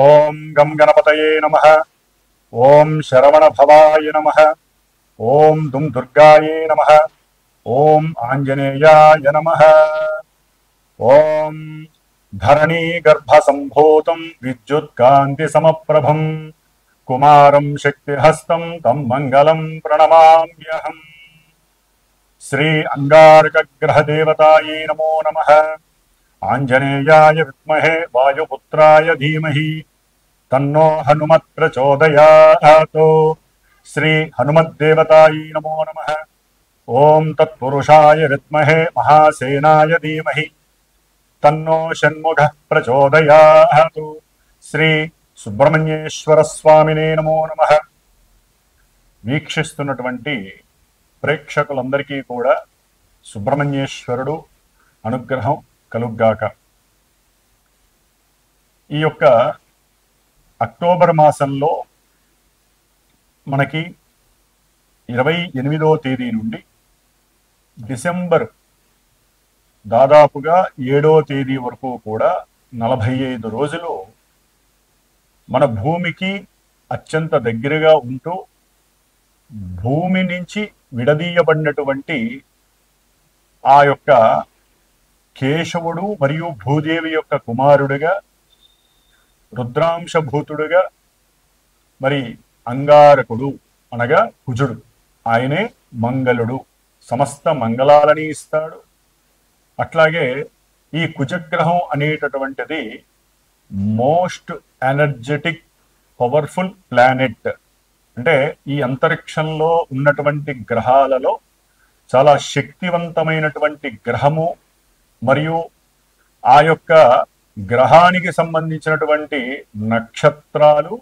ఓం గం గణపతయే నమః. ఓం శరవణ భవాయ నమః. ఓం దుం దుర్గాయే నమః. ఓం ఆంజనేయాయ నమః. ఓం ధరణీ గర్భ సంభూతం విద్యుత్కాంతి సమప్రభం కుమారం శక్తిహస్తం తం మంగళం ప్రణమామ్యహం. శ్రీ అంగారక గ్రహ దేవతాయే నమో నమః. ఆంజనేయాయ విద్మహే వాయుపుత్రాయ ధీమహి తన్నో హనుమత్ ప్రచోదయాత్. శ్రీ హనుమద్దేవతాయై నమో నమః. ఓం తత్పురుషాయ విద్మహే మహాసేనాయ ధీమహి తన్నో షణ్ముఖః ప్రచోదయాత్. శ్రీ సుబ్రహ్మణ్యేశ్వర స్వామినే నమో నమః. వీక్షిస్తున్నటువంటి ప్రేక్షకులందరికీ కూడా సుబ్రహ్మణ్యేశ్వరుడు అనుగ్రహం కలుగ్గాక. ఈ యొక్క అక్టోబర్ మాసంలో మనకి 28వ తేదీ నుండి డిసెంబర్ దాదాపుగా 7వ తేదీ వరకు కూడా 45 రోజులు మన భూమికి అత్యంత దగ్గరగా ఉంటూ భూమి నుంచి విడదీయబడినటువంటి ఆ యొక్క కేశవుడు మరియు భూదేవి యొక్క కుమారుడుగా రుద్రాంశభూతుడుగా మరి అంగారకుడు అనగా కుజుడు, ఆయనే మంగళుడు, సమస్త మంగళాలని ఇస్తాడు. అట్లాగే ఈ కుజగ్రహం అనేటటువంటిది మోస్ట్ ఎనర్జెటిక్ పవర్ఫుల్ ప్లానెట్. అంటే ఈ అంతరిక్షంలో ఉన్నటువంటి గ్రహాలలో చాలా శక్తివంతమైనటువంటి గ్రహము. మరియు ఆ యొక్క గ్రహానికి సంబంధించినటువంటి నక్షత్రాలు,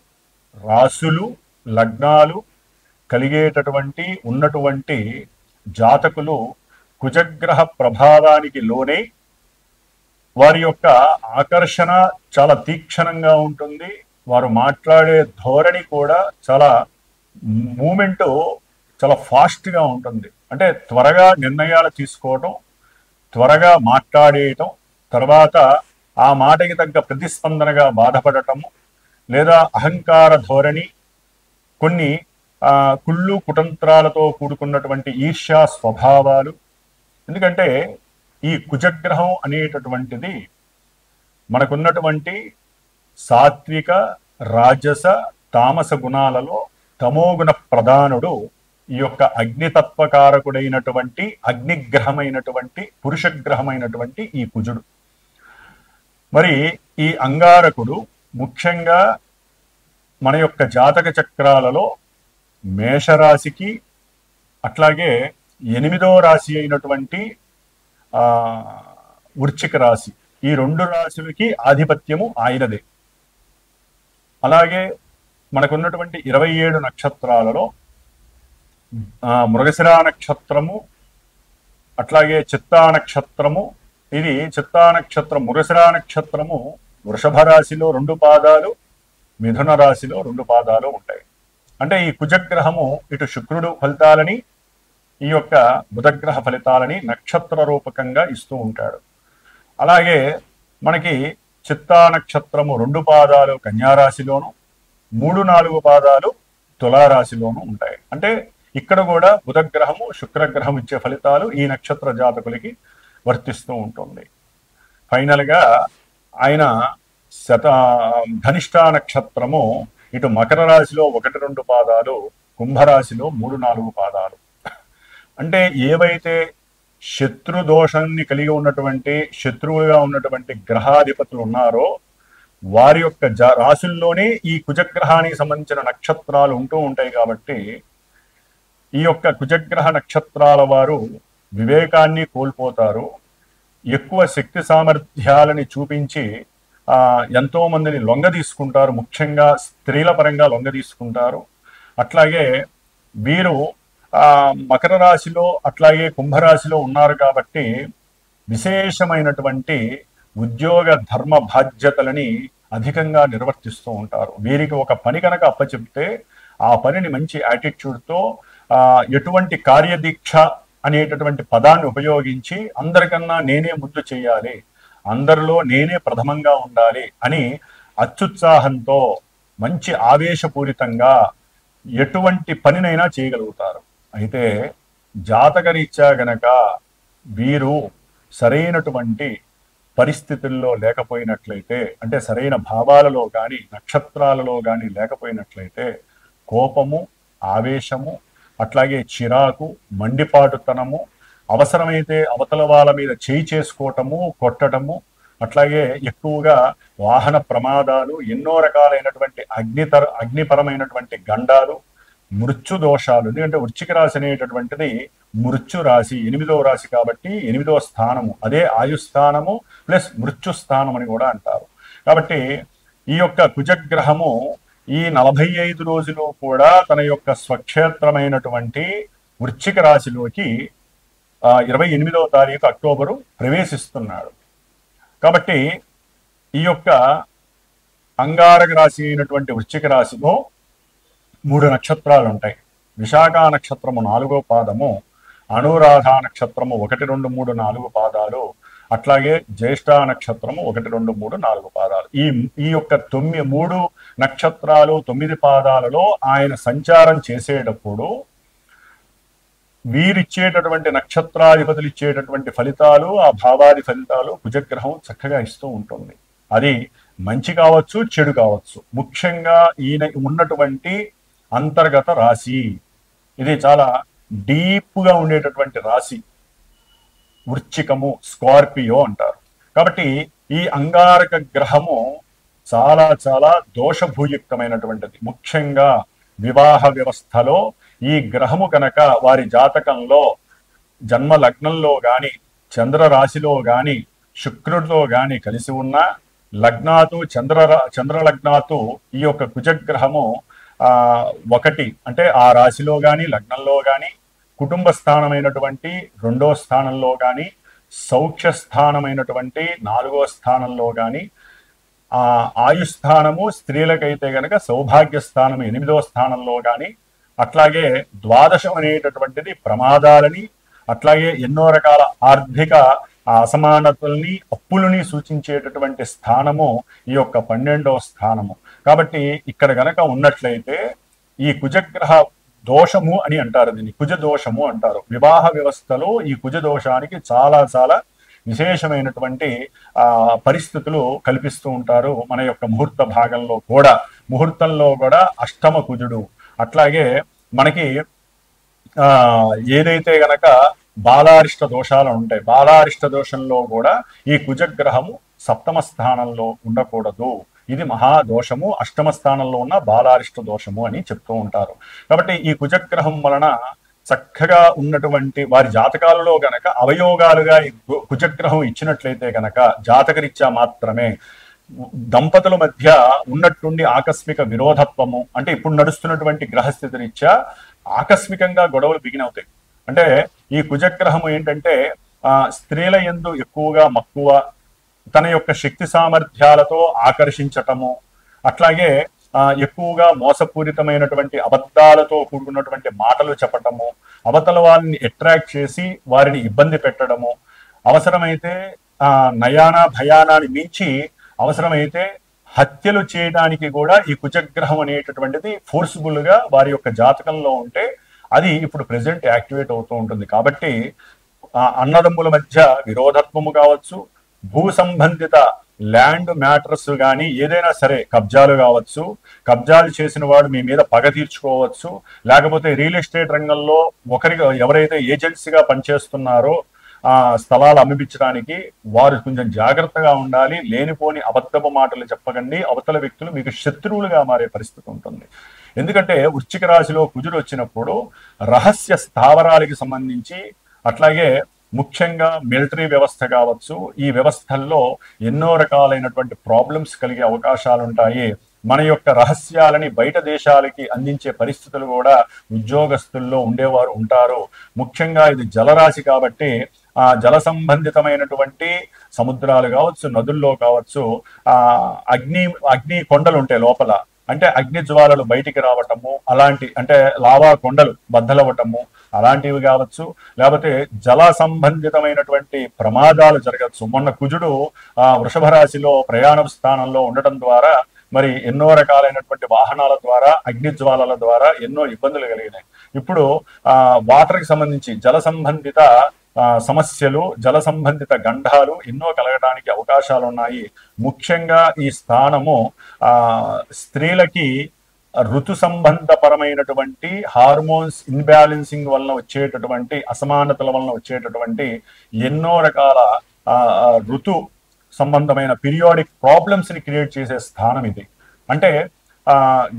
రాశులు, లగ్నాలు కలిగేటటువంటి ఉన్నటువంటి జాతకులు కుజగ్రహ ప్రభావానికి లోనే వారి యొక్క ఆకర్షణ చాలా తీక్షణంగా ఉంటుంది. వారు మాట్లాడే ధోరణి కూడా చాలా మూమెంట్ చాలా ఫాస్ట్గా ఉంటుంది. అంటే త్వరగా నిర్ణయాలు తీసుకోవటం, త్వరగా మాట్లాడేయటం, తర్వాత ఆ మాటకి తగ్గ ప్రతిస్పందనగా బాధపడటము, లేదా అహంకార ధోరణి, కొన్ని కుళ్ళు కుతంత్రాలతో కూడుకున్నటువంటి ఈర్ష్యా స్వభావాలు. ఎందుకంటే ఈ కుజగ్రహం అనేటటువంటిది మనకున్నటువంటి సాత్విక, రాజస, తామస గుణాలలో తమోగుణ ప్రధానుడు ఈ యొక్క అగ్నితత్వకారకుడైనటువంటి అగ్నిగ్రహమైనటువంటి పురుషగ్రహమైనటువంటి ఈ కుజుడు. మరి ఈ అంగారకుడు ముఖ్యంగా మన యొక్క జాతక చక్రాలలో మేషరాశికి, అట్లాగే 8వ రాశి అయినటువంటి వృశ్చిక రాశి, ఈ 2 రాశులకి ఆధిపత్యము ఆయనదే. అలాగే మనకున్నటువంటి 27 నక్షత్రాలలో మృగశిరా నక్షత్రము, అట్లాగే చిత్తా నక్షత్రము, ఇది చిత్తా నక్షత్రం, మృగశిరా నక్షత్రము వృషభ రాశిలో 2 పాదాలు, మిథున రాశిలో 2 పాదాలు ఉంటాయి. అంటే ఈ కుజగ్రహము ఇటు శుక్రుడు ఫలితాలని, ఈ యొక్క బుధగ్రహ ఫలితాలని నక్షత్ర రూపకంగా ఇస్తూ ఉంటాడు. అలాగే మనకి చిత్తా నక్షత్రము 2 పాదాలు కన్యారాశిలోను, 3-4 పాదాలు తులారాశిలోను ఉంటాయి. అంటే ఇక్కడ కూడా బుధగ్రహము శుక్రగ్రహం ఇచ్చే ఫలితాలు ఈ నక్షత్ర జాతకులకి వర్తిస్తూ ఉంటుంది. ఫైనల్గా ఆయన ధనిష్ఠా నక్షత్రము ఇటు మకర రాశిలో 1-2 పాదాలు, కుంభరాశిలో 3-4 పాదాలు. అంటే ఏవైతే శత్రు దోషాన్ని కలిగి ఉన్నటువంటి, శత్రువుగా ఉన్నటువంటి గ్రహాధిపతులు ఉన్నారో వారి యొక్క రాశుల్లోనే ఈ కుజగ్రహానికి సంబంధించిన నక్షత్రాలు ఉంటూ ఉంటాయి. కాబట్టి ఈ యొక్క కుజగ్రహ నక్షత్రాల వారు వివేకాన్ని కోల్పోతారు, ఎక్కువ శక్తి సామర్థ్యాలని చూపించి ఎంతో మందిని లొంగ తీసుకుంటారు, ముఖ్యంగా స్త్రీల పరంగా లొంగ తీసుకుంటారు. అట్లాగే వీరు మకర రాశిలో అట్లాగే కుంభరాశిలో ఉన్నారు కాబట్టి విశేషమైనటువంటి ఉద్యోగ ధర్మ బాధ్యతలని అధికంగా నిర్వర్తిస్తూ ఉంటారు. వీరికి ఒక పని కనుక అప్పచెప్తే ఆ పనిని మంచి యాటిట్యూడ్తో ఎటువంటి కార్యదీక్ష అనేటటువంటి పదాన్ని ఉపయోగించి అందరికన్నా నేనే ముందు చేయాలి, అందరిలో నేనే ప్రథమంగా ఉండాలి అని అత్యుత్సాహంతో మంచి ఆవేశపూరితంగా ఎటువంటి పనినైనా చేయగలుగుతారు. అయితే జాతకరీత్యా గనక వీరు సరైనటువంటి పరిస్థితుల్లో లేకపోయినట్లయితే, అంటే సరైన భావాలలో కానీ నక్షత్రాలలో కానీ లేకపోయినట్లయితే కోపము, ఆవేశము, అట్లాగే చిరాకు, మండిపాటుతనము, అవసరమైతే అవతల వాళ్ళ మీద చేయి చేసుకోవటము, కొట్టటము, అట్లాగే ఎక్కువగా వాహన ప్రమాదాలు, ఎన్నో రకాలైనటువంటి అగ్నిపరమైనటువంటి గండాలు, మృత్యు దోషాలు. ఎందుకంటే వృశ్చిక రాశి అనేటటువంటిది మృత్యు రాశి, 8వ రాశి కాబట్టి 8వ స్థానము, అదే ఆయుస్థానము ప్లస్ మృత్యు స్థానం అని కూడా అంటారు. కాబట్టి ఈ యొక్క కుజగ్రహము ఈ 45 రోజులు కూడా తన యొక్క స్వక్షేత్రమైనటువంటి వృశ్చిక రాశిలోకి 28వ తారీఖు అక్టోబరు ప్రవేశిస్తున్నాడు. కాబట్టి ఈ యొక్క అంగారక రాశి అయినటువంటి వృశ్చిక రాశిలో 3 నక్షత్రాలు ఉంటాయి. విశాఖ నక్షత్రము 4వ పాదము, అనురాధ నక్షత్రము 1, 2, 3, 4 పాదాలు, అట్లాగే జ్యేష్ఠ నక్షత్రము 1, 2, 3, 4 పాదాలు. ఈ యొక్క 3 నక్షత్రాలు 9 పాదాలలో ఆయన సంచారం చేసేటప్పుడు వీరిచ్చేటటువంటి నక్షత్రాధిపతులు ఇచ్చేటటువంటి ఫలితాలు, ఆ భావాది ఫలితాలు కుజగ్రహం చక్కగా ఇస్తూ ఉంటుంది. అది మంచి కావచ్చు, చెడు కావచ్చు. ముఖ్యంగా ఈయన ఉన్నటువంటి అంతర్గత రాశి ఇది చాలా డీప్గా ఉండేటటువంటి రాశి వృశ్చికము, స్కార్పియో అంటారు. కాబట్టి ఈ అంగారక గ్రహము చాలా చాలా దోషభూయుక్తమైనటువంటిది. ముఖ్యంగా వివాహ వ్యవస్థలో ఈ గ్రహము కనుక వారి జాతకంలో జన్మ లగ్నంలో గాని, చంద్ర రాశిలో గాని, శుక్రుడితో గాని కలిసి ఉన్న లగ్నాతు చంద్ర లగ్నాతు ఈ యొక్క కుజగ్రహము ఒకటి అంటే ఆ రాశిలో గాని, లగ్నంలో గాని, కుటుంబ స్థానమైనటువంటి 2వ స్థానంలో గాని, సౌఖ్య స్థానమైనటువంటి 4వ స్థానంలో గాని, ఆయుస్థానము స్త్రీలకైతే గనక సౌభాగ్య స్థానము 8వ స్థానంలో గాని, అట్లాగే ద్వాదశం అనేటటువంటిది ప్రమాదాలని, అట్లాగే ఎన్నో రకాల ఆర్థిక అసమానతల్ని, అప్పులని సూచించేటటువంటి స్థానము ఈ యొక్క 12వ స్థానము. కాబట్టి ఇక్కడ గనక ఉన్నట్లయితే ఈ కుజగ్రహ దోషము అని అంటారు, దీన్ని కుజ దోషము అంటారు. వివాహ వ్యవస్థలో ఈ కుజ దోషానికి చాలా చాలా విశేషమైనటువంటి పరిస్థితులు కల్పిస్తూ ఉంటారు. మన యొక్క ముహూర్త భాగంలో కూడా, ముహూర్తంలో కూడా అష్టమ కుజుడు, అట్లాగే మనకి ఏదైతే గనక బాలారిష్ట దోషాలు ఉంటాయి, బాలారిష్ట దోషంలో కూడా ఈ కుజగ్రహము 7వ స్థానంలో ఉండకూడదు. ఇది మహాదోషము. 8వ స్థానంలో ఉన్న బాలారిష్ట దోషము అని చెప్తూ ఉంటారు. కాబట్టి ఈ కుజగ్రహం వలన చక్కగా ఉన్నటువంటి వారి జాతకాలలో గనక అవయోగాలుగా ఈ కుజగ్రహం ఇచ్చినట్లయితే గనక జాతకరీత్యా మాత్రమే దంపతుల మధ్య ఉన్నట్టుండి ఆకస్మిక విరోధత్వము, అంటే ఇప్పుడు నడుస్తున్నటువంటి గ్రహస్థితి రీత్యా ఆకస్మికంగా గొడవలు బిగినవుతాయి. అంటే ఈ కుజగ్రహము ఏంటంటే స్త్రీల యందు ఎక్కువగా మక్కువ, తన యొక్క శక్తి సామర్థ్యాలతో ఆకర్షించటము, అట్లాగే ఎక్కువగా మోసపూరితమైనటువంటి అబద్ధాలతో కూడుకున్నటువంటి మాటలు చెప్పటము, అవతల వాళ్ళని అట్రాక్ట్ చేసి వారిని ఇబ్బంది పెట్టడము, అవసరమైతే నయానా భయానాన్ని మించి అవసరమైతే హత్యలు చేయడానికి కూడా ఈ కుజగ్రహం అనేటటువంటిది ఫోర్స్ఫుల్ గా వారి యొక్క జాతకంలో ఉంటే అది ఇప్పుడు ప్రెసెంట్ యాక్టివేట్ అవుతూ ఉంటుంది. కాబట్టి అన్నదమ్ముల మధ్య విరోధత్వము కావచ్చు, భూ సంబంధిత ల్యాండ్ మ్యాటర్స్ కానీ ఏదైనా సరే, కబ్జాలు కావచ్చు, కబ్జాలు చేసిన వాడు మీ మీద పగ తీర్చుకోవచ్చు, లేకపోతే రియల్ ఎస్టేట్ రంగంలో ఒకరికి ఎవరైతే ఏజెన్సీగా పనిచేస్తున్నారో స్థలాలు అమ్మిపించడానికి వారు కొంచెం జాగ్రత్తగా ఉండాలి. లేనిపోని అబద్ధపు మాటలు చెప్పకండి, అవతల వ్యక్తులు మీకు శత్రువులుగా మారే పరిస్థితి ఉంటుంది. ఎందుకంటే వృశ్చిక రాశిలో కుజుడు వచ్చినప్పుడు రహస్య స్థావరాలకి సంబంధించి, అట్లాగే ముఖ్యంగా మిలిటరీ వ్యవస్థ కావచ్చు, ఈ వ్యవస్థల్లో ఎన్నో రకాలైనటువంటి ప్రాబ్లమ్స్ కలిగే అవకాశాలు ఉంటాయి. మన యొక్క రహస్యాలని బయట దేశాలకి అందించే పరిస్థితులు కూడా ఉద్యోగస్తుల్లో ఉండేవారు ఉంటారు. ముఖ్యంగా ఇది జలరాశి కాబట్టి జల సంబంధితమైనటువంటి సముద్రాలు కావచ్చు, నదుల్లో కావచ్చు, అగ్ని కొండలు ఉంటాయి లోపల, అంటే అగ్ని జ్వాలలు బయటికి రావటము, అలాంటి అంటే లావా కొండలు బద్దలవ్వటము, అలాంటివి కావచ్చు, లేకపోతే జల సంబంధితమైనటువంటి ప్రమాదాలు జరగచ్చు. మొన్న కుజుడు వృషభ రాశిలో ప్రయాణ స్థానంలో ఉండటం ద్వారా మరి ఎన్నో రకాలైనటువంటి వాహనాల ద్వారా, అగ్నిజ్వాలల ద్వారా ఎన్నో ఇబ్బందులు కలిగినాయి. ఇప్పుడు వాటర్కి సంబంధించి జల సంబంధిత సమస్యలు, జల సంబంధిత గండాలు ఎన్నో కలగడానికి అవకాశాలు ఉన్నాయి. ముఖ్యంగా ఈ స్థానము స్త్రీలకి ఋతు సంబంధపరమైనటువంటి హార్మోన్స్ ఇన్బ్యాలెన్సింగ్ వలన వచ్చేటటువంటి అసమానతల వలన వచ్చేటటువంటి ఎన్నో రకాల ఋతు సంబంధమైన పీరియాడిక్ ప్రాబ్లమ్స్ ని క్రియేట్ చేసే స్థానం ఇది. అంటే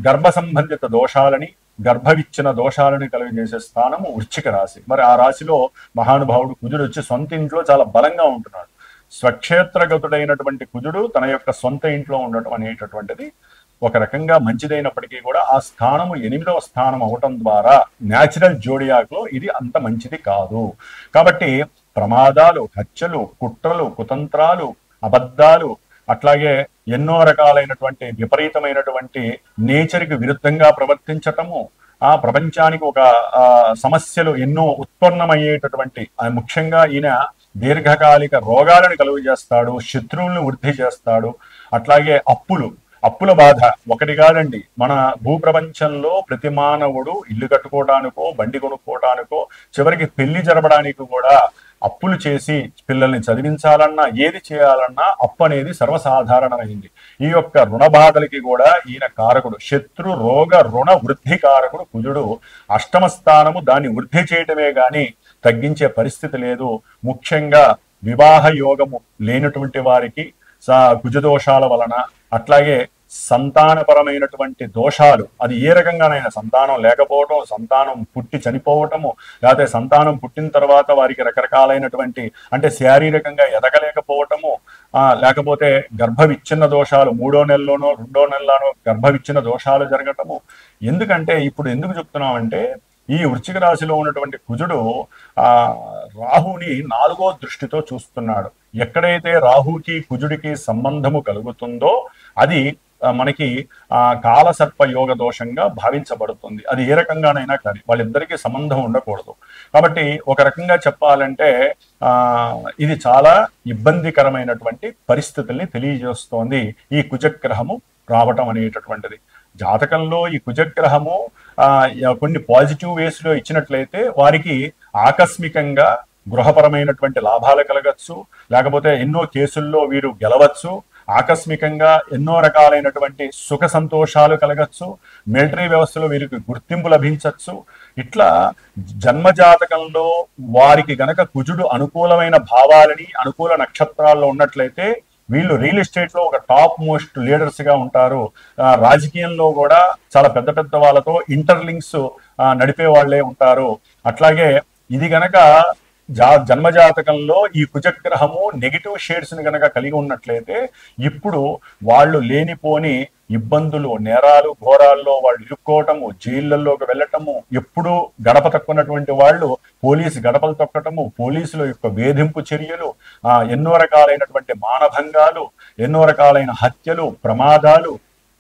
గర్భ సంబంధిత దోషాలని, గర్భవిచ్ఛిన్న దోషాలను కలిగజేసే స్థానము వృశ్చిక రాశి. మరి ఆ రాశిలో మహానుభావుడు కుజుడు వచ్చి సొంత ఇంట్లో చాలా బలంగా ఉంటున్నాడు. స్వక్షేత్రగతుడైనటువంటి కుజుడు తన యొక్క సొంత ఇంట్లో ఉండటం అనేటటువంటిది ఒక రకంగా మంచిదైనప్పటికీ కూడా ఆ స్థానము 8వ స్థానం అవటం ద్వారా న్యాచురల్ జోడియాక్లో ఇది అంత మంచిది కాదు. కాబట్టి ప్రమాదాలు, హత్యలు, కుట్రలు, కుతంత్రాలు, అబద్ధాలు, అట్లాగే ఎన్నో రకాలైనటువంటి విపరీతమైనటువంటి నేచర్కి విరుద్ధంగా ప్రవర్తించటము, ప్రపంచానికి ఒక సమస్యలు ఎన్నో ఉత్పన్నమయ్యేటటువంటి, ముఖ్యంగా ఈయన దీర్ఘకాలిక రోగాలను కలుగజేస్తాడు, శత్రువులను వృద్ధి చేస్తాడు. అట్లాగే అప్పుల బాధ ఒకటి కాదండి. మన భూప్రపంచంలో ప్రతి మానవుడు ఇల్లు కట్టుకోవడానికో, బండి కొనుక్కోవడానికో, చివరికి పెళ్లి జరపడానికి కూడా అప్పులు చేసి పిల్లల్ని చదివించాలన్నా, ఏది చేయాలన్నా అప్పు అనేది సర్వసాధారణమైంది. ఈ యొక్క రుణ బాధలకి కూడా ఈయన కారకుడు. శత్రు రోగ రుణ వృద్ధి కారకుడు కుజుడు. అష్టమ స్థానము దాన్ని వృద్ధి చేయటమే గాని తగ్గించే పరిస్థితి లేదు. ముఖ్యంగా వివాహ యోగము లేనటువంటి వారికి కుజదోషాల వలన, అట్లాగే సంతానపరమైనటువంటి దోషాలు, అది ఏ రకంగానైనా సంతానం లేకపోవటం, సంతానం పుట్టి చనిపోవటము, లేకపోతే సంతానం పుట్టిన తర్వాత వారికి రకరకాలైనటువంటి అంటే శారీరకంగా ఎదగలేకపోవటము, లేకపోతే గర్భవిచ్ఛిన్న దోషాలు 3వ నెలలోనో 2వ నెలలోనో గర్భవిచ్ఛిన్న దోషాలు జరగటము. ఎందుకంటే ఇప్పుడు ఎందుకు చెప్తున్నామంటే ఈ వృశ్చిక రాశిలో ఉన్నటువంటి కుజుడు రాహుని 4వ దృష్టితో చూస్తున్నాడు. ఎక్కడైతే రాహుకి కుజుడికి సంబంధము కలుగుతుందో అది మనకి కాలసర్ప యోగ దోషంగా భావించబడుతుంది. అది ఏ రకంగానైనా కానీ వాళ్ళిద్దరికీ సంబంధం ఉండకూడదు. కాబట్టి ఒక రకంగా చెప్పాలంటే ఇది చాలా ఇబ్బందికరమైనటువంటి పరిస్థితుల్ని తెలియజేస్తోంది ఈ కుజగ్రహము రావటం అనేటటువంటిది. జాతకంలో ఈ కుజగ్రహము కొన్ని పాజిటివ్ వేస్ లో ఇచ్చినట్లయితే వారికి ఆకస్మికంగా గృహపరమైనటువంటి లాభాలు కలగచ్చు, లేకపోతే ఎన్నో కేసుల్లో వీరు గెలవచ్చు, ఆకస్మికంగా ఎన్నో రకాలైనటువంటి సుఖ సంతోషాలు కలగచ్చు, మిలిటరీ వ్యవస్థలో వీరికి గుర్తింపు లభించవచ్చు. ఇట్లా జన్మజాతకంలో వారికి గనక కుజుడు అనుకూలమైన భావాలని, అనుకూల నక్షత్రాల్లో ఉన్నట్లయితే వీళ్ళు రియల్ ఎస్టేట్ లో ఒక టాప్ మోస్ట్ లీడర్స్ గా ఉంటారు. రాజకీయంలో కూడా చాలా పెద్ద పెద్ద వాళ్ళతో ఇంటర్లింక్స్ నడిపే వాళ్లే ఉంటారు. అట్లాగే ఇది గనక జన్మజాతకంలో ఈ కుజగ్రహము నెగిటివ్ షేడ్స్ ని గనక కలిగి ఉన్నట్లయితే ఇప్పుడు వాళ్ళు లేనిపోని ఇబ్బందులు, నేరాలు, ఘోరాల్లో వాళ్ళు ఇరుక్కోవటము, జైళ్లలోకి వెళ్ళటము, ఎప్పుడూ గడప తక్కున్నటువంటి వాళ్ళు పోలీసు గడపలు తొక్కటము, పోలీసుల యొక్క వేధింపు చర్యలు, ఎన్నో రకాలైనటువంటి మానభంగాలు, ఎన్నో రకాలైన హత్యలు, ప్రమాదాలు,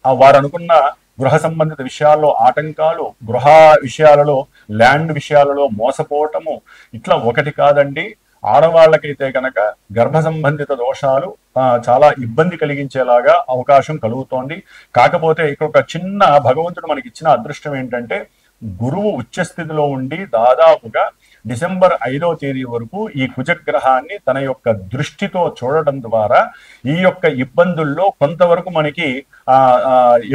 వారు అనుకున్న గృహ సంబంధిత విషయాల్లో ఆటంకాలు, గృహ విషయాలలో, ల్యాండ్ విషయాలలో మోసపోవటము, ఇట్లా ఒకటి కాదండి. ఆడవాళ్ళకైతే కనుక గర్భ సంబంధిత దోషాలు చాలా ఇబ్బంది కలిగించేలాగా అవకాశం కలుగుతోంది. కాకపోతే ఇక్కడ ఒక చిన్న భగవంతుడు మనకి ఇచ్చిన అదృష్టం ఏంటంటే గురువు ఉచ్చస్థితిలో ఉండి దాదాపుగా డిసెంబర్ 5వ తేదీ వరకు ఈ కుజగ్రహాన్ని తన యొక్క దృష్టితో చూడటం ద్వారా ఈ యొక్క ఇబ్బందుల్లో కొంతవరకు మనకి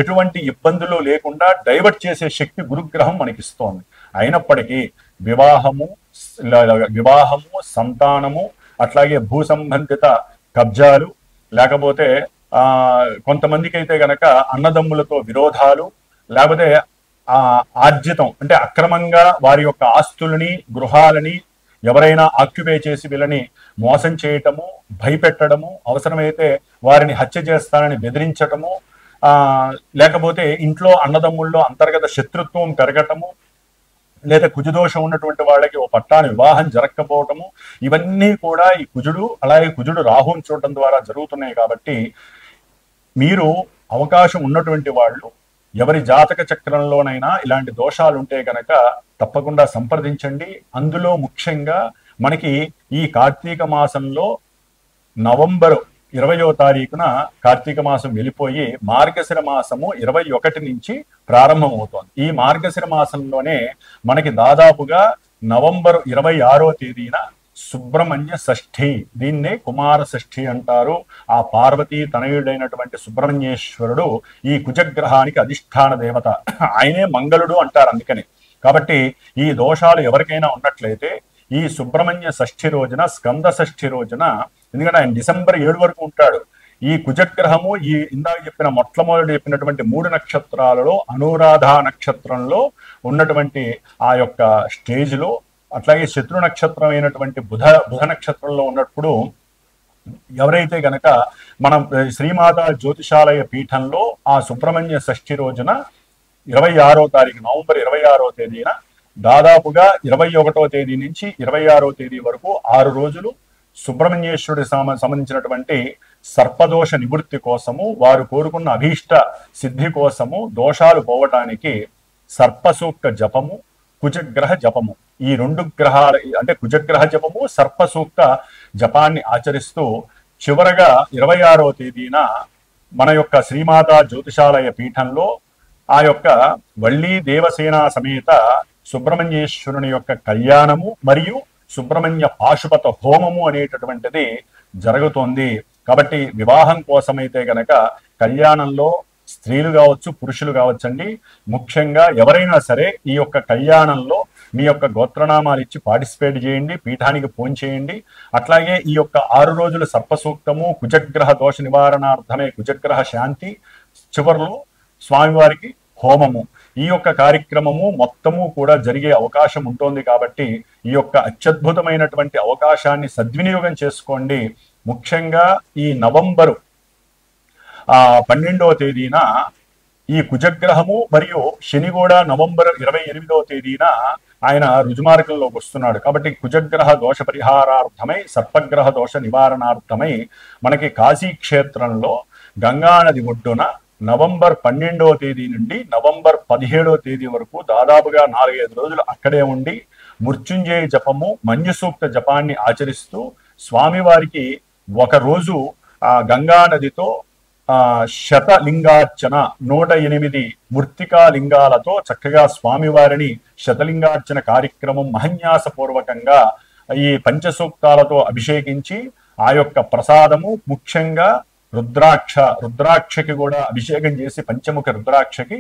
ఎటువంటి ఇబ్బందులు లేకుండా డైవర్ట్ చేసే శక్తి గురుగ్రహం మనకిస్తోంది. అయినప్పటికీ వివాహము, సంతానము, అట్లాగే భూ సంబంధిత కబ్జాలు, లేకపోతే కొంతమందికి అయితే గనక అన్నదమ్ములతో విరోధాలు, లేకపోతే ఆర్జితం అంటే అక్రమంగా వారి యొక్క ఆస్తులని, గృహాలని ఎవరైనా ఆక్యుపై చేసి వీళ్ళని మోసం చేయటము, భయపెట్టడము, అవసరమైతే వారిని హత్య చేస్తానని బెదిరించటము, లేకపోతే ఇంట్లో అన్నదమ్ముల్లో అంతర్గత శత్రుత్వం పెరగటము, లేదా కుజదోషం ఉన్నటువంటి వాళ్ళకి ఓ పట్టాన వివాహం జరగకపోవటము, ఇవన్నీ కూడా ఈ కుజుడు, అలాగే కుజుడు రాహుని చూడటం ద్వారా జరుగుతున్నాయి. కాబట్టి మీరు అవకాశం ఉన్నటువంటి వాళ్ళు ఎవరి జాతక చక్రంలోనైనా ఇలాంటి దోషాలు ఉంటే గనక తప్పకుండా సంప్రదించండి. అందులో ముఖ్యంగా మనకి ఈ కార్తీక మాసంలో నవంబర్ 20వ తారీఖున కార్తీక మాసం వెళ్ళిపోయి మార్గశిర మాసము 21 నుంచి ప్రారంభమవుతోంది. ఈ మార్గశిర మాసంలోనే మనకి దాదాపుగా నవంబర్ 26వ తేదీన సుబ్రహ్మణ్య షష్ఠి, దీన్నే కుమార షష్ఠి అంటారు. ఆ పార్వతీ తనయుడైనటువంటి సుబ్రహ్మణ్యేశ్వరుడు ఈ కుజగ్రహానికి అధిష్టాన దేవత, ఆయనే మంగళుడు అంటారు అందుకని. కాబట్టి ఈ దోషాలు ఎవరికైనా ఉన్నట్లయితే ఈ సుబ్రహ్మణ్య షష్ఠి రోజున, స్కంద షష్ఠి రోజున, ఎందుకంటే ఆయన డిసెంబర్ 7 వరకు ఉంటాడు. ఈ కుజగ్రహము ఈ ఇందాక చెప్పిన మొట్టమొదటి చెప్పినటువంటి 3 నక్షత్రాలలో అనురాధ నక్షత్రంలో ఉన్నటువంటి ఆ యొక్క స్టేజ్లో, అట్లాగే శత్రు నక్షత్రం అయినటువంటి బుధ నక్షత్రంలో ఉన్నప్పుడు ఎవరైతే గనక మనం శ్రీమాతా జ్యోతిషాలయ పీఠంలో ఆ సుబ్రహ్మణ్య షష్ఠి రోజున 26వ తారీఖు నవంబర్ 26వ తేదీన దాదాపుగా 21వ తేదీ నుంచి 26వ తేదీ వరకు 6 రోజులు సుబ్రహ్మణ్యేశ్వరుడి సంబంధించినటువంటి సర్పదోష నివృత్తి కోసము, వారు కోరుకున్న అభీష్ట సిద్ధి కోసము, దోషాలు పోవటానికి సర్పసూక్త జపము, కుజగ్రహ జపము, ఈ 2 గ్రహాల అంటే కుజగ్రహ జపము, సర్పసూక్త జపాన్ని ఆచరిస్తూ చివరగా 26వ తేదీన మన యొక్క శ్రీమాతా జ్యోతిషాలయ పీఠంలో ఆ యొక్క వళ్ళీ దేవసేన సమేత సుబ్రహ్మణ్యేశ్వరుని యొక్క కళ్యాణము మరియు సుబ్రహ్మణ్య పాశుపత హోమము అనేటటువంటిది జరుగుతోంది. కాబట్టి వివాహం కోసమైతే గనక కళ్యాణంలో స్త్రీలు కావచ్చు, పురుషులు కావచ్చండి, ముఖ్యంగా ఎవరైనా సరే ఈ యొక్క కళ్యాణంలో మీ యొక్క గోత్రనామాలు ఇచ్చి పార్టిసిపేట్ చేయండి, పీఠానికి ఫోన్ చేయండి. అట్లాగే ఈ యొక్క 6 రోజుల సర్పసూక్తము, కుజగ్రహ దోష నివారణార్థమే కుజగ్రహ శాంతి, చివరిలో స్వామివారికి హోమము, ఈ యొక్క కార్యక్రమము మొత్తము కూడా జరిగే అవకాశం ఉంటుంది. కాబట్టి ఈ యొక్క అత్యద్భుతమైనటువంటి అవకాశాన్ని సద్వినియోగం చేసుకోండి. ముఖ్యంగా ఈ నవంబరు 12వ తేదీన ఈ కుజగ్రహము మరియు శని కూడా నవంబర్ 28వ తేదీన ఆయన రుజుమార్గంలోకి వస్తున్నాడు. కాబట్టి కుజగ్రహ దోష పరిహారార్థమై, సర్పగ్రహ దోష నివారణార్థమై మనకి కాశీ క్షేత్రంలో గంగానది ఒడ్డున నవంబర్ 12వ తేదీ నుండి నవంబర్ 17వ తేదీ వరకు దాదాపుగా 4-5 రోజులు అక్కడే ఉండి మృత్యుంజయ జపము, మంజు సూక్త జపాన్ని ఆచరిస్తూ స్వామివారికి ఒక రోజు ఆ గంగా నదితో శతలింగార్చన 108 మృత్తికా లింగాలతో చక్కగా స్వామివారిని శతలింగార్చన కార్యక్రమం మహన్యాసపూర్వకంగా ఈ పంచసూక్తాలతో అభిషేకించి ఆ యొక్క ప్రసాదము, ముఖ్యంగా రుద్రాక్షకి కూడా అభిషేకం చేసి, పంచముఖ రుద్రాక్షకి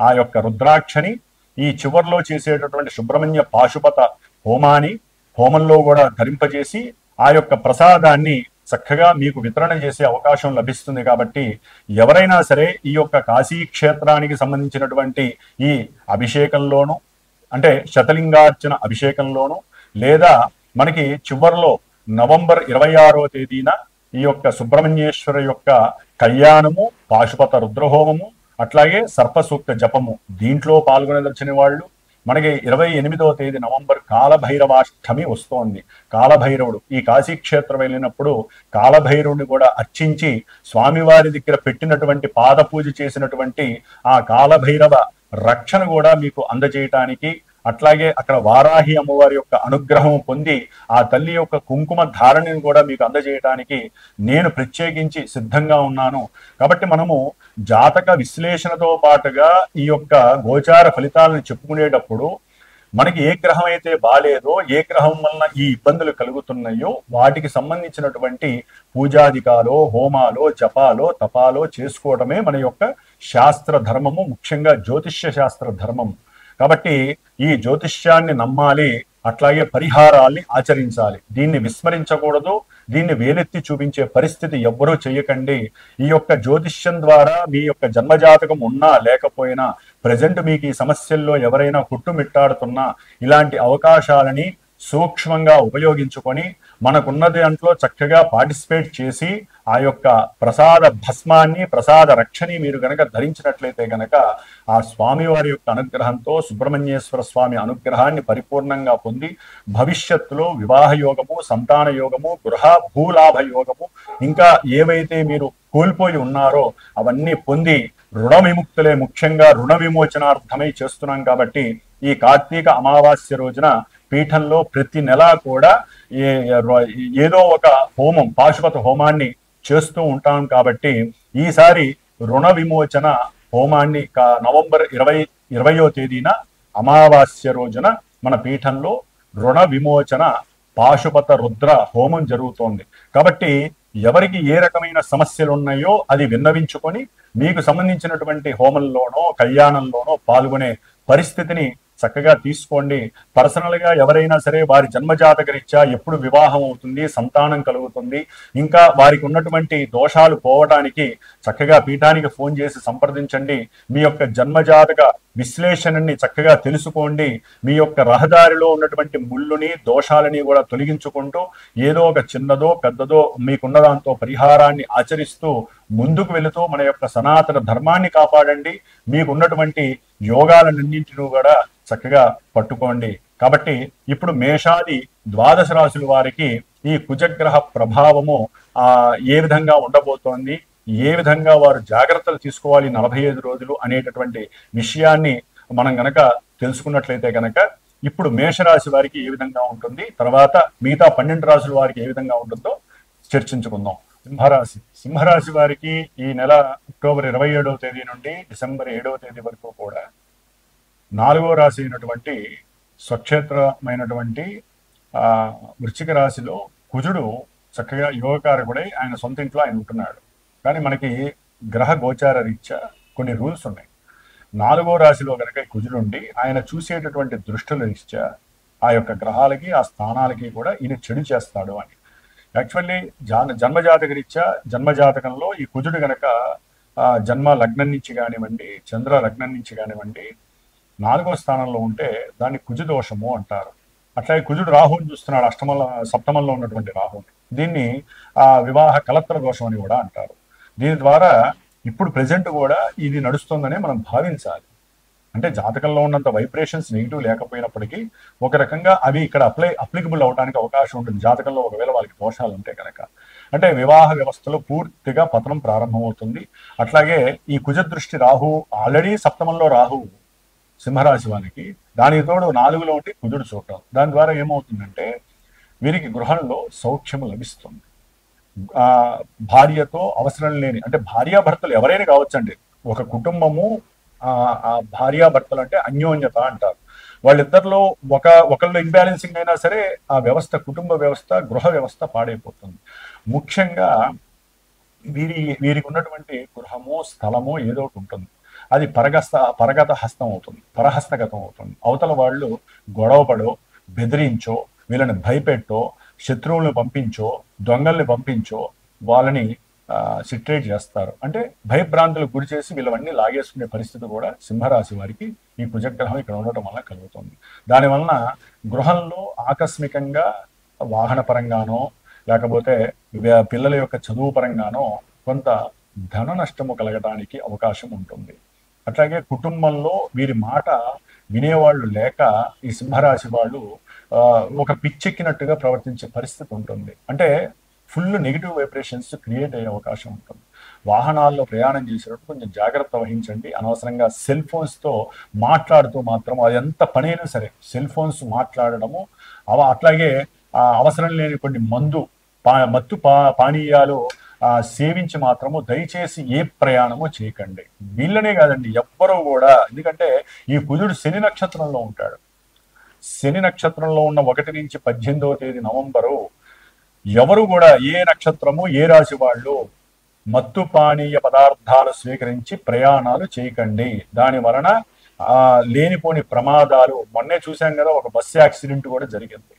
ఆ యొక్క రుద్రాక్షని ఈ చివర్లో చేసేటటువంటి సుబ్రహ్మణ్య పాశుపత హోమంలో కూడా ధరింపజేసి ఆ యొక్క ప్రసాదాన్ని చక్కగా మీకు వితరణ చేసే అవకాశం లభిస్తుంది. కాబట్టి ఎవరైనా సరే ఈ యొక్క కాశీ క్షేత్రానికి సంబంధించినటువంటి ఈ అభిషేకంలోను, అంటే శతలింగార్చన అభిషేకంలోను, లేదా మనకి చివర్లో నవంబర్ 26వ తేదీన ఈ యొక్క సుబ్రహ్మణ్యేశ్వర యొక్క కళ్యాణము, పాశుపత రుద్రహోమము, అట్లాగే సర్పసూక్త జపము, దీంట్లో పాల్గొనదలిచిన వాళ్ళు మనకి 28వ తేదీ నవంబర్ కాలభైరవాష్టమి వస్తోంది. కాలభైరవుడు ఈ కాశీ క్షేత్రం వెళ్ళినప్పుడు కాలభైరవుడిని కూడా అర్చించి స్వామివారి దగ్గర పెట్టినటువంటి పాద పూజ చేసినటువంటి ఆ కాలభైరవ రక్షణ కూడా మీకు అందజేయటానికి, అట్లాగే అక్కడ వారాహి అమ్మవారి యొక్క అనుగ్రహం పొంది ఆ తల్లి యొక్క కుంకుమ ధారణని కూడా మీకు అందజేయడానికి నేను ప్రత్యేకించి సిద్ధంగా ఉన్నాను. కాబట్టి మనము జాతక విశ్లేషణతో పాటుగా ఈ యొక్క గోచార ఫలితాలను చెప్పుకునేటప్పుడు మనకి ఏ గ్రహం అయితే బాలేదో, ఏ గ్రహం వలన ఈ ఇబ్బందులు కలుగుతున్నాయో వాటికి సంబంధించినటువంటి పూజాధికాలో, హోమాలో, జపాలో, తపాలో చేసుకోవడమే మన యొక్క శాస్త్ర ధర్మము, ముఖ్యంగా జ్యోతిష్య శాస్త్ర ధర్మము. కాబట్టి ఈ జ్యోతిష్యాన్ని నమ్మాలి, అట్లాగే పరిహారాల్ని ఆచరించాలి. దీన్ని విస్మరించకూడదు, దీన్ని వేలెత్తి చూపించే పరిస్థితి ఎవ్వరూ చేయకండి. ఈ యొక్క జ్యోతిష్యం ద్వారా మీ యొక్క జన్మజాతకం ఉన్నా లేకపోయినా, ప్రజెంట్ మీకు ఈ సమస్యల్లో ఎవరైనా కుట్టుమిట్టాడుతున్నా, ఇలాంటి అవకాశాలని సూక్ష్మంగా ఉపయోగించుకొని మనకున్న దాంట్లో చక్కగా పార్టిసిపేట్ చేసి ఆ యొక్క ప్రసాద భస్మాన్ని, ప్రసాద రక్షని మీరు గనక ధరించినట్లయితే గనక ఆ స్వామివారి యొక్క అనుగ్రహంతో, సుబ్రహ్మణ్యేశ్వర స్వామి అనుగ్రహాన్ని పరిపూర్ణంగా పొంది భవిష్యత్తులో వివాహ యోగము, సంతాన యోగము, గృహ భూలాభ యోగము, ఇంకా ఏవైతే మీరు కోల్పోయి ఉన్నారో అవన్నీ పొంది రుణ విముక్తులే, ముఖ్యంగా రుణ విమోచనార్థమై చేస్తున్నాం కాబట్టి ఈ కార్తీక అమావాస్య రోజున పీఠంలో ప్రతి నెల కూడా ఏదో ఒక హోమం, పాశుపత హోమాన్ని చేస్తూ ఉంటాం కాబట్టి ఈసారి రుణ విమోచన హోమాన్ని నవంబర్ 20వ తేదీన అమావాస్య రోజున మన పీఠంలో రుణ విమోచన పాశుపత రుద్ర హోమం జరుగుతోంది. కాబట్టి ఎవరికి ఏ రకమైన సమస్యలు ఉన్నాయో అది విన్నవించుకొని మీకు సంబంధించినటువంటి హోమంలోనో కళ్యాణంలోనో పాల్గొనే పరిస్థితిని చక్కగా తీసుకోండి. పర్సనల్ గా ఎవరైనా సరే వారి జన్మజాతక రీత్యా ఎప్పుడు వివాహం అవుతుంది, సంతానం కలుగుతుంది, ఇంకా వారికి ఉన్నటువంటి దోషాలు పోవడానికి చక్కగా పీఠానికి ఫోన్ చేసి సంప్రదించండి. మీ యొక్క జన్మజాతక విశ్లేషణని చక్కగా తెలుసుకోండి. మీ యొక్క రహదారిలో ఉన్నటువంటి ముళ్ళుని, దోషాలని కూడా తొలగించుకుంటూ ఏదో ఒక చిన్నదో పెద్దదో మీకున్న దాంతో పరిహారాన్ని ఆచరిస్తూ ముందుకు వెళుతూ మన యొక్క సనాతన ధర్మాన్ని కాపాడండి. మీకున్నటువంటి యోగాలన్నింటినీ కూడా చక్కగా పట్టుకోండి. కాబట్టి ఇప్పుడు మేషాది ద్వాదశ రాశుల వారికి ఈ కుజగ్రహ ప్రభావము ఏ విధంగా ఉండబోతోంది, ఏ విధంగా వారు జాగ్రత్తలు తీసుకోవాలి 45 రోజులు అనేటటువంటి విషయాన్ని మనం గనక తెలుసుకున్నట్లయితే గనక ఇప్పుడు మేషరాశి వారికి ఏ విధంగా ఉంటుంది, తర్వాత మిగతా 12 రాశుల వారికి ఏ విధంగా ఉంటుందో చర్చించుకుందాం. సింహరాశి వారికి ఈ నెల అక్టోబర్ 27వ తేదీ నుండి డిసెంబర్ 7వ తేదీ వరకు కూడా 4వ రాశి అయినటువంటి స్వక్షేత్రమైనటువంటి వృశ్చిక రాశిలో కుజుడు చక్కగా యోగకారకుడై ఆయన సొంత ఇంట్లో ఆయన ఉంటున్నాడు. కానీ మనకి గ్రహ గోచార రీత్యా కొన్ని రూల్స్ ఉన్నాయి. 4వ రాశిలో కనుక కుజుడు ఉండి ఆయన చూసేటటువంటి దృష్టుల రీత్యా ఆ యొక్క గ్రహాలకి, ఆ స్థానాలకి కూడా ఈయన చెడు చేస్తాడు అని. యాక్చువల్లీ జన్మజాతక రీత్యా జన్మజాతకంలో ఈ కుజుడు గనక జన్మ లగ్నం నుంచి కానివ్వండి, చంద్ర లగ్నం నుంచి కానివ్వండి 4వ స్థానంలో ఉంటే దాన్ని కుజదోషము అంటారు. అట్లాగే కుజుడు రాహుని చూస్తున్నాడు, సప్తమంలో ఉన్నటువంటి రాహుని. దీన్ని వివాహ కలత్ర దోషం అని కూడా అంటారు. దీని ద్వారా ఇప్పుడు ప్రెజెంట్ కూడా ఇది నడుస్తుందనే మనం భావించాలి. అంటే జాతకంలో ఉన్నంత వైబ్రేషన్స్ నెగిటివ్ లేకపోయినప్పటికీ ఒక రకంగా అవి ఇక్కడ అప్లికబుల్ అవడానికి అవకాశం ఉంటుంది. జాతకంలో ఒకవేళ వాళ్ళకి దోషాలు ఉంటే కనుక అంటే వివాహ వ్యవస్థలో పూర్తిగా పతనం ప్రారంభమవుతుంది. అట్లాగే ఈ కుజ దృష్టి రాహు ఆల్రెడీ సప్తమంలో రాహు సింహరాశి వారికి, దానికి తోడు 4లో ఉండి కుజుడు చూడటం, దాని ద్వారా ఏమవుతుందంటే వీరికి గృహంలో సౌఖ్యము లభిస్తుంది. భార్యతో అవసరం లేని, అంటే భార్యాభర్తలు ఎవరైనా కావచ్చండి, ఒక కుటుంబము భార్యాభర్తలు అంటే అన్యోన్యత అంటారు. వాళ్ళిద్దరిలో ఒకళ్ళు ఇంబ్యాలెన్సింగ్ అయినా సరే ఆ వ్యవస్థ, కుటుంబ వ్యవస్థ, గృహ వ్యవస్థ పాడైపోతుంది. ముఖ్యంగా వీరికి ఉన్నటువంటి గృహము, స్థలము ఏదో ఒకటి ఉంటుంది, అది పరగత హస్తం అవుతుంది, పరహస్తగతం అవుతుంది. అవతల వాళ్ళు గొడవపడో, బెదిరించో, వీళ్ళని భయపెట్టో, శత్రువులను పంపించో, దొంగల్ని పంపించో వాళ్ళని సిట్రేట్ చేస్తారు. అంటే భయభ్రాంతులకు గురి చేసి వీళ్ళవన్నీ లాగేసుకునే పరిస్థితి కూడా సింహరాశి వారికి ఈ కుజగ్రహం ఇక్కడ ఉండటం వల్ల కలుగుతుంది. దానివలన గృహంలో ఆకస్మికంగా వాహన పరంగానో లేకపోతే పిల్లల యొక్క చదువు పరంగానో కొంత ధన నష్టము కలగడానికి అవకాశం ఉంటుంది. అట్లాగే కుటుంబంలో వీరి మాట వినేవాళ్ళు లేక ఈ సింహరాశి వాళ్ళు ఒక పిచ్చెక్కినట్టుగా ప్రవర్తించే పరిస్థితి ఉంటుంది. అంటే ఫుల్ నెగిటివ్ వైబ్రేషన్స్ క్రియేట్ అయ్యే అవకాశం ఉంటుంది. వాహనాల్లో ప్రయాణం చేసేటప్పుడు కొంచెం జాగ్రత్త వహించండి. అనవసరంగా సెల్ ఫోన్స్తో మాట్లాడుతూ మాత్రం, అది ఎంత పనైనా సరే సెల్ ఫోన్స్ మాట్లాడడము, అట్లాగే అవసరం లేని కొన్ని మత్తు పానీయాలు సేవించి మాత్రము దయచేసి ఏ ప్రయాణము చేయకండి. వీళ్ళనే కాదండి, ఎవ్వరూ కూడా. ఎందుకంటే ఈ కుజుడు శని నక్షత్రంలో ఉంటాడు. శని నక్షత్రంలో ఉన్న 1 నుంచి 18వ తేదీ నవంబరు ఎవరు కూడా ఏ నక్షత్రము, ఏ రాశి వాళ్ళు మత్తు పానీయ పదార్థాలు స్వీకరించి ప్రయాణాలు చేయకండి. దాని వలన లేనిపోని ప్రమాదాలు. మొన్నే చూసాం కదా, ఒక బస్సు యాక్సిడెంట్ కూడా జరిగింది.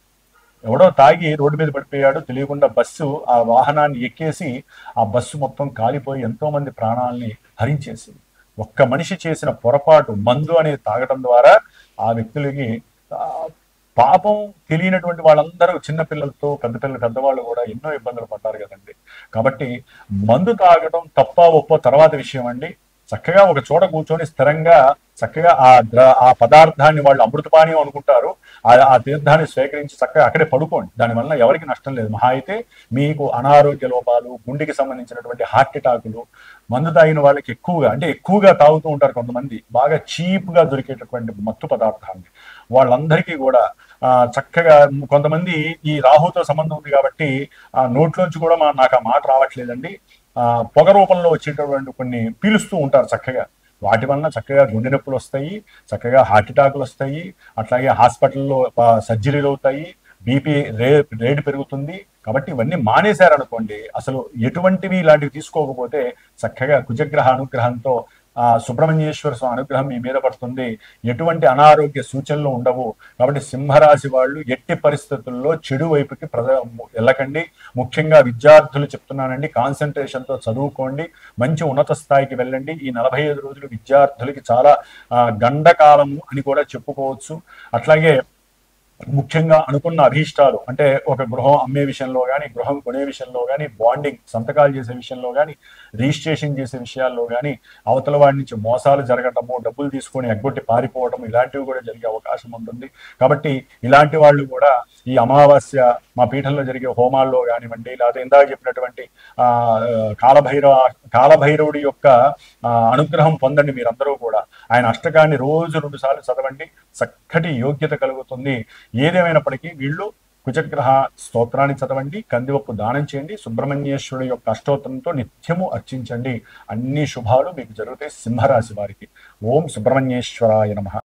ఎవడో తాగి రోడ్డు మీద పడిపోయాడు, తెలియకుండా బస్సు ఆ వాహనాన్ని ఎక్కేసి ఆ బస్సు మొత్తం కాలిపోయి ఎంతో మంది ప్రాణాలని హరించేసింది. ఒక్క మనిషి చేసిన పొరపాటు, మందు అనేది తాగటం ద్వారా ఆ వ్యక్తులకి పాపం తెలియనటువంటి వాళ్ళందరూ చిన్నపిల్లలతో పెద్దవాళ్ళు కూడా ఎన్నో ఇబ్బందులు పడ్డారు కదండి. కాబట్టి మందు తాగడం తప్ప ఒప్పో తర్వాత విషయం అండి. చక్కగా ఒక చోట కూర్చొని స్థిరంగా చక్కగా ఆ పదార్థాన్ని వాళ్ళు అమృతపానీయం అనుకుంటారు, ఆ తీర్థాన్ని స్వీకరించి చక్కగా అక్కడే పడుకోండి. దానివల్ల ఎవరికి నష్టం లేదు. మహా అయితే మీకు అనారోగ్య లోపాలు, గుండెకి సంబంధించినటువంటి హార్ట్ అటాకులు, మందు తాగిన వాళ్ళకి ఎక్కువగా తాగుతూ ఉంటారు కొంతమంది, బాగా చీప్ గా దొరికేటటువంటి మత్తు పదార్థాన్ని. వాళ్ళందరికీ కూడా చక్కగా కొంతమంది ఈ రాహుతో సంబంధం ఉంది కాబట్టి ఆ నోట్లోంచి కూడా నాకు ఆ మాట రావట్లేదండి, పొగ రూపంలో వచ్చేటటువంటి కొన్ని పీలుస్తూ ఉంటారు చక్కగా. వాటి వలన చక్కగా గుండె నొప్పులు వస్తాయి, చక్కగా హార్ట్ అటాకులు వస్తాయి, అట్లాగే హాస్పిటల్లో సర్జరీలు అవుతాయి, బీపీ రేటు పెరుగుతుంది. కాబట్టి ఇవన్నీ మానేశారనుకోండి, అసలు ఎటువంటివి ఇలాంటివి తీసుకోకపోతే చక్కగా కుజగ్రహ అనుగ్రహంతో సుబ్రహ్మణ్యేశ్వర స్వామి అనుగ్రహం మీ మీద పడుతుంది. ఎటువంటి అనారోగ్య సూచనలు ఉండవు. కాబట్టి సింహరాశి వాళ్ళు ఎట్టి పరిస్థితుల్లో చెడు వైపుకి వెళ్ళకండి. ముఖ్యంగా విద్యార్థులు చెప్తున్నానండి, కాన్సన్ట్రేషన్తో చదువుకోండి, మంచి ఉన్నత స్థాయికి వెళ్ళండి. ఈ 45 రోజులు విద్యార్థులకి చాలా గండకాలము అని కూడా చెప్పుకోవచ్చు. అట్లాగే ముఖ్యంగా అనుకున్న అభీష్టాలు అంటే ఒక గృహం అమ్మే విషయంలో కానీ, గృహం కొనే విషయంలో కానీ, బాండింగ్ సంతకాలు చేసే విషయంలో కానీ, రిజిస్ట్రేషన్ చేసే విషయాల్లో కానీ, అవతల వాడి నుంచి మోసాలు జరగటము, డబ్బులు తీసుకొని ఎగ్గొట్టి పారిపోవటం, ఇలాంటివి కూడా జరిగే అవకాశం ఉంటుంది. కాబట్టి ఇలాంటి వాళ్ళు కూడా ఈ అమావాస్య మా పీఠంలో జరిగే హోమాల్లో కానివ్వండి, లేకపోతే ఇందాక చెప్పినటువంటి కాలభైరవుడి యొక్క అనుగ్రహం పొందండి మీరందరూ కూడా. ఆయన అష్టకాన్ని రోజు 2 సార్లు చదవండి, చక్కటి యోగ్యత కలుగుతుంది. ఏదేమైనప్పటికీ వీళ్ళు కుజగ్రహ స్తోత్రాన్ని చదవండి, కందివప్పు దానం చేయండి, సుబ్రహ్మణ్యేశ్వరుడు యొక్క అష్టోత్తరంతో నిత్యము అర్చించండి. అన్ని శుభాలు మీకు జరుగుతాయి సింహరాశి వారికి. ఓం సుబ్రహ్మణ్యేశ్వరాయ నమః.